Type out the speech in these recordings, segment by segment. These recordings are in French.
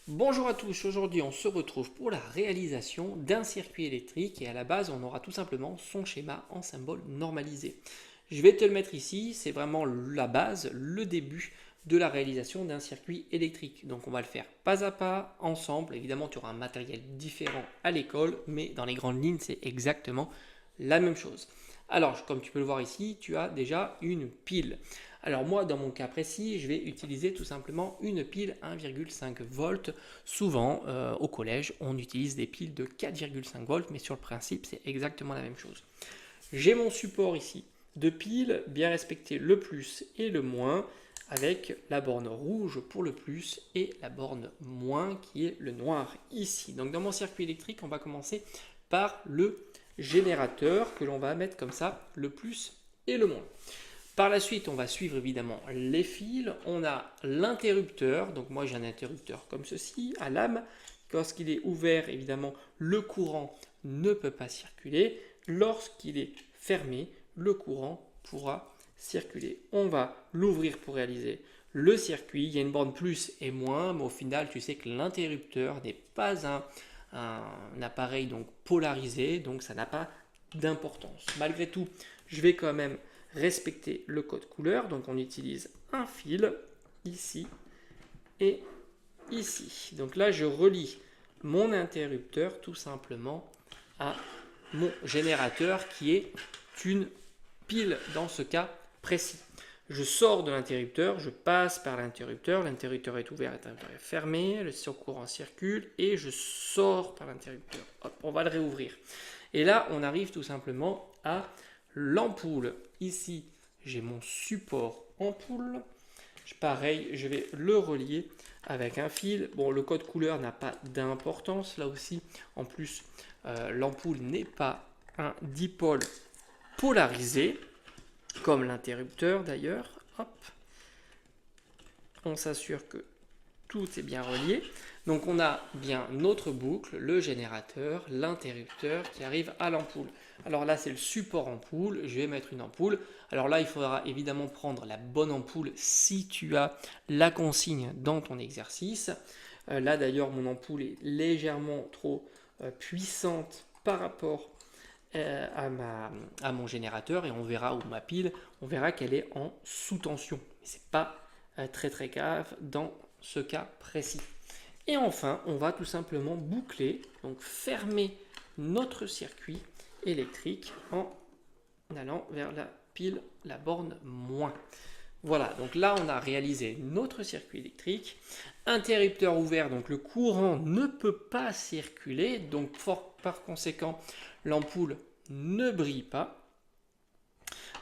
Bonjour à tous, aujourd'hui on se retrouve pour la réalisation d'un circuit électrique et à la base on aura tout simplement son schéma en symbole normalisé. Je vais te le mettre ici, c'est vraiment la base, le début de la réalisation d'un circuit électrique. Donc on va le faire pas à pas, ensemble. Évidemment tu auras un matériel différent à l'école, mais dans les grandes lignes c'est exactement la même chose. Alors comme tu peux le voir ici, tu as déjà une pile. Alors moi, dans mon cas précis, je vais utiliser tout simplement une pile 1,5 volts. Souvent, au collège, on utilise des piles de 4,5 volts, mais sur le principe, c'est exactement la même chose. J'ai mon support ici de piles, bien respecté le plus et le moins, avec la borne rouge pour le plus et la borne moins qui est le noir ici. Donc dans mon circuit électrique, on va commencer par le générateur que l'on va mettre comme ça, le plus et le moins. Par la suite, on va suivre évidemment les fils. On a l'interrupteur. Donc moi, j'ai un interrupteur comme ceci, à lame. Lorsqu'il est ouvert, évidemment, le courant ne peut pas circuler. Lorsqu'il est fermé, le courant pourra circuler. On va l'ouvrir pour réaliser le circuit. Il y a une borne plus et moins, mais au final, tu sais que l'interrupteur n'est pas un appareil donc polarisé, donc ça n'a pas d'importance. Malgré tout, je vais quand même respecter le code couleur. Donc on utilise un fil ici et ici. Donc là, je relie mon interrupteur tout simplement à mon générateur qui est une pile dans ce cas précis. Je sors de l'interrupteur, je passe par l'interrupteur est ouvert, l'interrupteur est fermé, le courant circule et je sors par l'interrupteur. Hop, on va le réouvrir. Et là, on arrive tout simplement à l'ampoule. Ici, j'ai mon support ampoule. Pareil, je vais le relier avec un fil. Bon, le code couleur n'a pas d'importance là aussi. En plus, l'ampoule n'est pas un dipôle polarisé, comme l'interrupteur d'ailleurs. Hop. On s'assure que tout est bien relié. Donc on a bien notre boucle, le générateur, l'interrupteur qui arrive à l'ampoule. Alors là c'est le support ampoule, je vais mettre une ampoule. Alors là il faudra évidemment prendre la bonne ampoule si tu as la consigne dans ton exercice. Là d'ailleurs mon ampoule est légèrement trop puissante par rapport à mon générateur et on verra, ou ma pile, on verra qu'elle est en sous-tension. Mais c'est pas très très grave dans ce cas précis. Et enfin, on va tout simplement boucler, donc fermer notre circuit électrique en allant vers la pile, la borne moins. Voilà, donc là on a réalisé notre circuit électrique. Interrupteur ouvert, donc le courant ne peut pas circuler, donc par conséquent l'ampoule ne brille pas.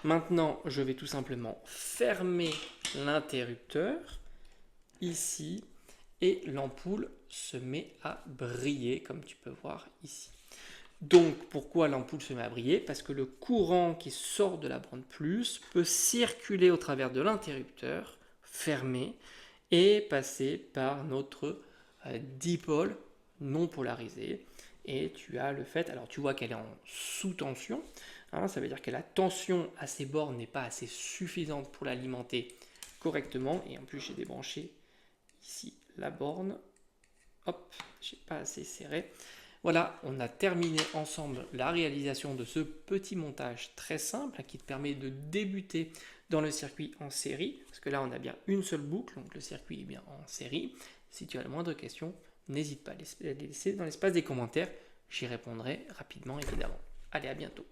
Maintenant, je vais tout simplement fermer l'interrupteur ici et l'ampoule se met à briller comme tu peux voir ici. Donc pourquoi l'ampoule se met à briller? Parce que le courant qui sort de la borne plus peut circuler au travers de l'interrupteur fermé et passer par notre dipôle non polarisé. Et tu as le fait, alors tu vois qu'elle est en sous-tension, hein, ça veut dire que la tension à ces bornes n'est pas assez suffisante pour l'alimenter correctement. Et en plus j'ai débranché ici la borne, hop, j'ai pas assez serré. Voilà, on a terminé ensemble la réalisation de ce petit montage très simple qui te permet de débuter dans le circuit en série, parce que là on a bien une seule boucle, donc le circuit est bien en série. Si tu as la moindre question, n'hésite pas à les laisser dans l'espace des commentaires, j'y répondrai rapidement évidemment. Allez, à bientôt.